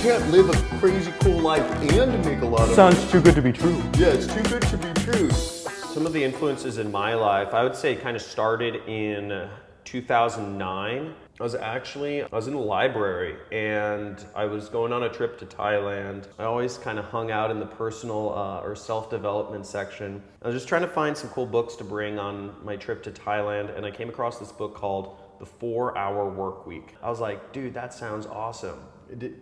can't live a crazy cool life and make a lot of Sounds money. too good to be true. Yeah, it's too good to be true. Some of the influences in my life, I would say kind of started in 2009. I was in the library and I was going on a trip to Thailand. I always kind of hung out in the personal or self-development section. I was just trying to find some cool books to bring on my trip to Thailand, and I came across this book called The 4-Hour Workweek. I was like, dude, that sounds awesome.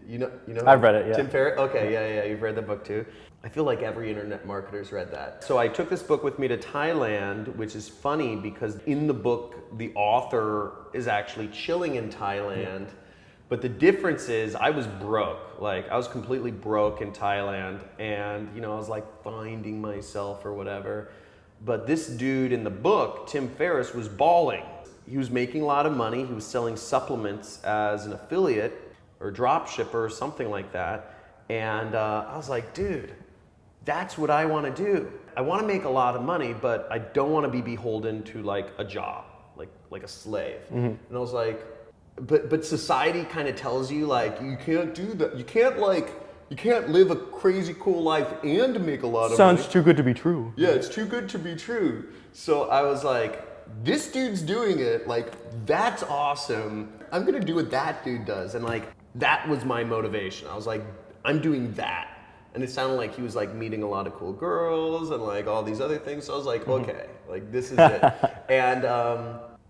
You know? I've read it, yeah. Tim Ferriss? Okay, yeah, you've read the book too. I feel like every internet marketer's read that. So I took this book with me to Thailand, which is funny because in the book, the author is actually chilling in Thailand. But the difference is I was broke. Like, I was completely broke in Thailand, and I was like finding myself or whatever. But this dude in the book, Tim Ferriss, was balling. He was making a lot of money. He was selling supplements as an affiliate or drop shipper or something like that. And I was like, dude, that's what I want to do. I want to make a lot of money, but I don't want to be beholden to like a job, like a slave. Mm-hmm. And I was like, but society kind of tells you like, you can't do that. You can't live a crazy cool life and make a lot of money. Sounds too good to be true. Yeah, it's too good to be true. So I was like, this dude's doing it, like, that's awesome. I'm gonna do what that dude does. And like, that was my motivation. I was like, I'm doing that. And it sounded like he was like meeting a lot of cool girls and like all these other things. So I was like, okay, like this is it. And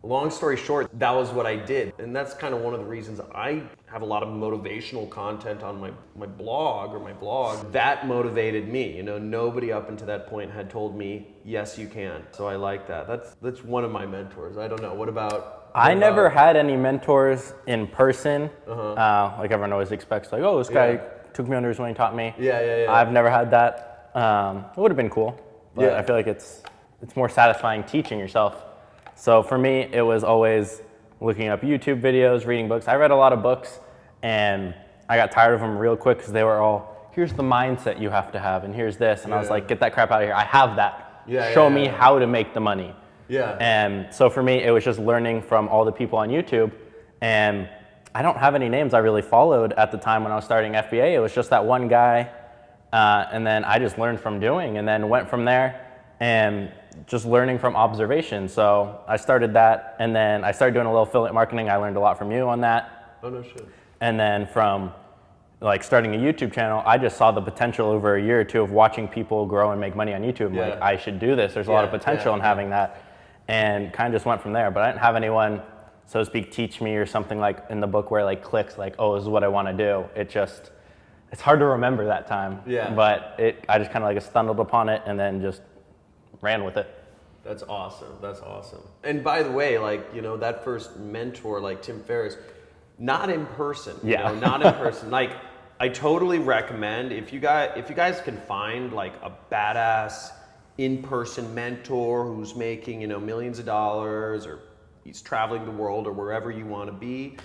long story short, that was what I did. And that's kind of one of the reasons I have a lot of motivational content on my blog. That motivated me. Nobody up until that point had told me, yes, you can. So I like that. That's one of my mentors. I don't know. What about? I never had any mentors in person. Like everyone always expects, like, oh, this guy took me under his wing, taught me. Yeah. I've never had that. It would have been cool, but I feel like it's more satisfying teaching yourself. So for me, it was always looking up YouTube videos, reading books. I read a lot of books, and I got tired of them real quick because they were all, here's the mindset you have to have, and here's this. And I was like, get that crap out of here. I have that. Show me how to make the money. Yeah. And so for me, it was just learning from all the people on YouTube. And I don't have any names I really followed at the time when I was starting FBA. It was just that one guy. And then I just learned from doing, and then went from there and just learning from observation. So I started that, and then I started doing a little affiliate marketing. I learned a lot from you on that. Oh, no shit. And then from like starting a YouTube channel, I just saw the potential over a year or two of watching people grow and make money on YouTube. Yeah. Like, I should do this. There's a lot of potential in having that. And kind of just went from there. But I didn't have anyone, so to speak, teach me or something like in the book where like clicks like, oh, this is what I want to do. It's hard to remember that time. Yeah. But I just kind of like stumbled upon it and then just ran with it. That's awesome. And by the way, like, that first mentor, like Tim Ferriss, not in person. Not in person. Like, I totally recommend if you guys can find like a badass in-person mentor who's making, millions of dollars, or he's traveling the world or wherever you want to be.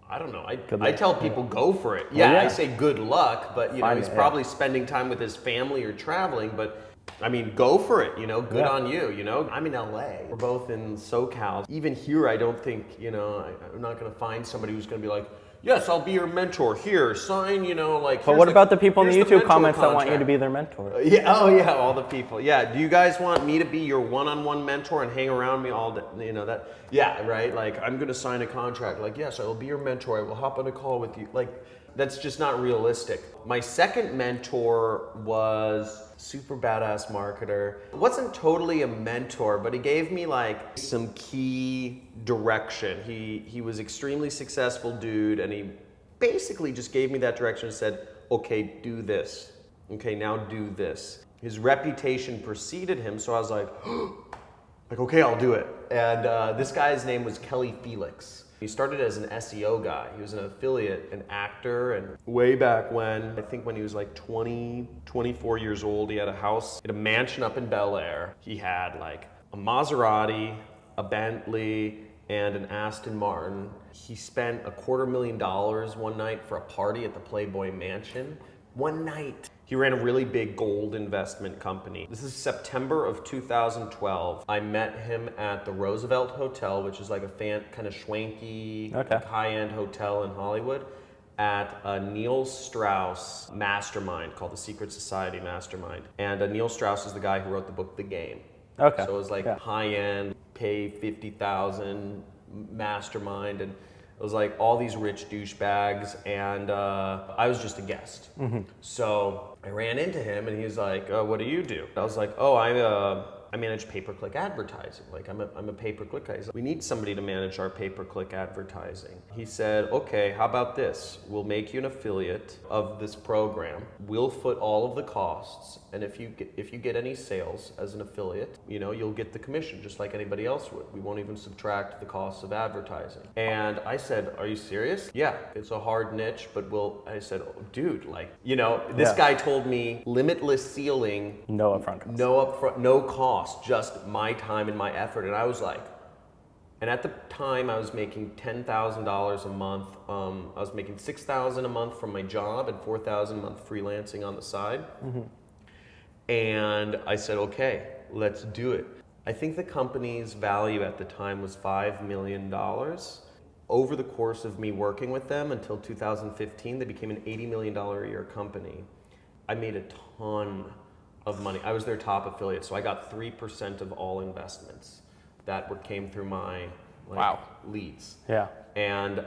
I don't know. I tell people go for it. I say good luck, but he's probably spending time with his family or traveling, but I mean, go for it, good on you, I'm in LA. We're both in SoCal. Even here, I don't think, I'm not going to find somebody who's going to be like, yes, I'll be your mentor. Here, sign, like. But what about the people in the YouTube comments that want you to be their mentor? All the people. Yeah, do you guys want me to be your one-on-one mentor and hang around me all day? That. Yeah, right. Like, I'm gonna sign a contract. Like, yes, I will be your mentor. I will hop on a call with you. Like, that's just not realistic. My second mentor was super badass marketer. Wasn't totally a mentor, but he gave me like some key direction. He was extremely successful dude, and he basically just gave me that direction and said, okay, do this. Okay, now do this. His reputation preceded him, so I was like, okay, I'll do it. And this guy's name was Kelly Felix. He started as an SEO guy. He was an affiliate, an actor, and way back when, I think when he was like 24 years old, he had a house, he had a mansion up in Bel Air. He had like a Maserati, a Bentley, and an Aston Martin. He spent $250,000 one night for a party at the Playboy Mansion. One night. He ran a really big gold investment company. This is September of 2012. I met him at the Roosevelt Hotel, which is like a kind of schwanky, high-end hotel in Hollywood. at a Neil Strauss mastermind called the Secret Society Mastermind. And Neil Strauss is the guy who wrote the book The Game. Okay. So it was like high-end, pay $50,000 mastermind, and it was like all these rich douchebags, and I was just a guest. So I ran into him, and he's like, "What do you do?" I was like, "Oh, I manage pay-per-click advertising. Like I'm a pay-per-click guy." He's like, "We need somebody to manage our pay-per-click advertising." He said, "Okay, how about this? We'll make you an affiliate of this program. We'll foot all of the costs, and if you get any sales as an affiliate, you'll get the commission just like anybody else would. We won't even subtract the costs of advertising." And I said, "Are you serious?" "Yeah, it's a hard niche, but I said, "Oh, dude, this guy told me limitless ceiling, No upfront costs. no cost, just my time and my effort." And I was like, and at the time I was making $10,000 a month. I was making $6,000 a month from my job and $4,000 a month freelancing on the side. And I said, "Okay, let's do it." I think the company's value at the time was $5 million. Over the course of me working with them until 2015, they became an $80 million a year company. I made a ton of money. I was their top affiliate, so I got 3% of all investments that came through my leads. Yeah. And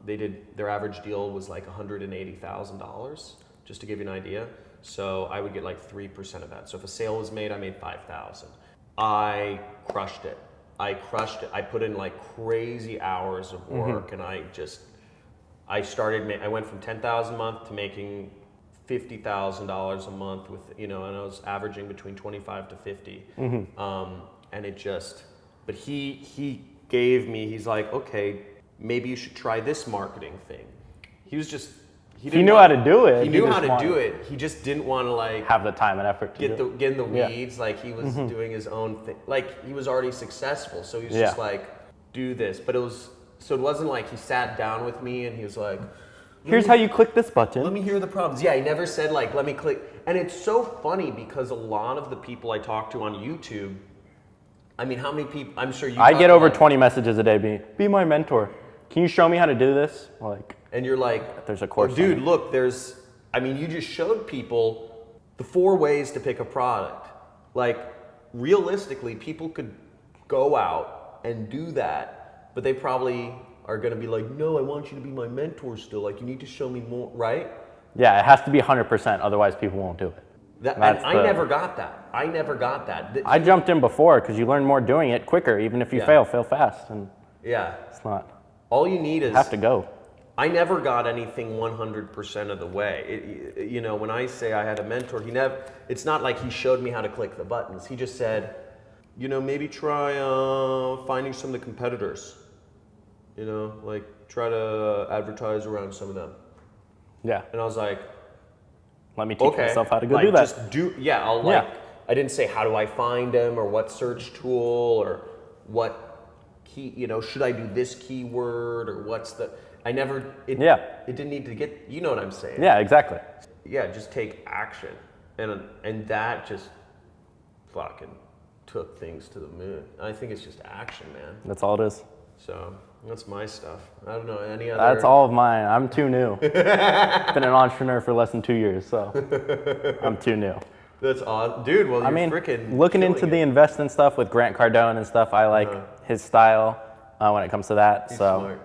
their average deal was like $180,000, just to give you an idea. So I would get like 3% of that. So if a sale was made, I made $5,000. I crushed it. I put in like crazy hours of work, and I went from $10,000 a month to making $50,000 a month and I was averaging between 25 to 50. And it just, but he gave me, he's like, "Okay, maybe you should try this marketing thing." He knew how to do it. He knew how to do it. He just didn't want to have the time and effort to get in the weeds. Like he was doing his own thing. Like he was already successful, so he was just like, "Do this." But it wasn't like he sat down with me and he was like, "Here's how you click this button. Let me hear the problems." Yeah, he never said like, "Let me click." And it's so funny because a lot of the people I talk to on YouTube, I mean, how many people? I'm sure you. I get over 20 messages a day. Be my mentor. Can you show me how to do this? And you're like, "There's a course." "Oh, dude, look, you just showed people the 4 ways to pick a product. Like, realistically, people could go out and do that, but they probably are going to be like, 'No, I want you to be my mentor still. Like, you need to show me more,' right?" Yeah, it has to be 100%, otherwise people won't do it. I never got that. I jumped in before because you learn more doing it quicker. Even if you fail fast. And it's not. All you need is... You have to go. I never got anything 100% of the way. When I say I had a mentor, it's not like he showed me how to click the buttons. He just said, maybe try finding some of the competitors. Try to advertise around some of them. Yeah. And I was like, let me teach myself how to go do that. I didn't say how do I find them or what search tool or what key, should I do this keyword or what's the... It didn't need to get, you know what I'm saying? Yeah, exactly. Yeah, just take action. And that just fucking took things to the moon. I think it's just action, man. That's all it is. So that's my stuff. I don't know, any other... That's all of mine. I'm too new. Been an entrepreneur for less than 2 years, so I'm too new. That's odd. Dude, well, you're freaking looking into the investing stuff with Grant Cardone and stuff, I like his style when it comes to that. He's so smart.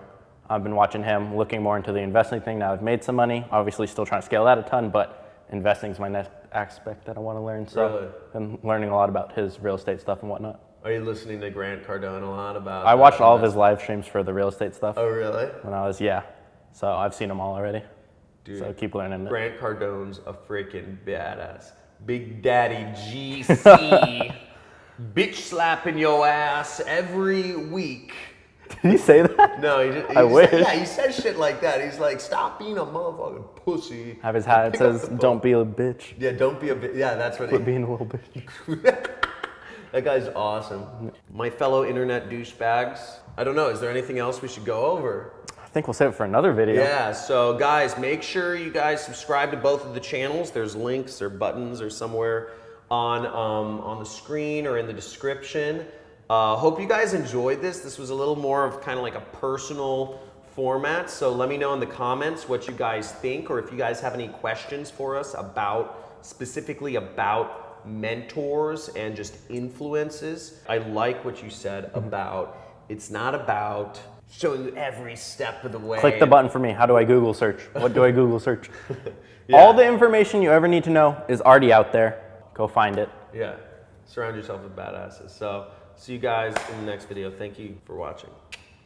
I've been watching him, looking more into the investing thing. Now I've made some money, obviously still trying to scale that a ton, but investing is my next aspect that I want to learn. So I'm learning a lot about his real estate stuff and whatnot. Are you listening to Grant Cardone a lot about... I watched all of his live streams for the real estate stuff. Oh, really? When I was, So I've seen them all already. Dude, so keep learning it. Grant Cardone's a freaking badass. Big Daddy GC. Bitch slapping your ass every week. Did he say that? No, I wish. He says shit like that. He's like, "Stop being a motherfucking pussy." Have his hat that says, "Don't be a bitch." Yeah, don't be a bitch. Yeah, that's what. Quit being a little bitch. That guy's awesome. My fellow internet douchebags. I don't know. Is there anything else we should go over? I think we'll save it for another video. Yeah. So guys, make sure you guys subscribe to both of the channels. There's links or buttons or somewhere on the screen or in the description. Hope you guys enjoyed this. This was a little more of kind of like a personal, formats. So let me know in the comments what you guys think, or if you guys have any questions for us about, specifically about mentors and just influences. I like what you said about, it's not about showing you every step of the way. Click the button for me. How do I Google search? What do I Google search? Yeah. All the information you ever need to know is already out there. Go find it. Yeah, surround yourself with badasses. So see you guys in the next video. Thank you for watching.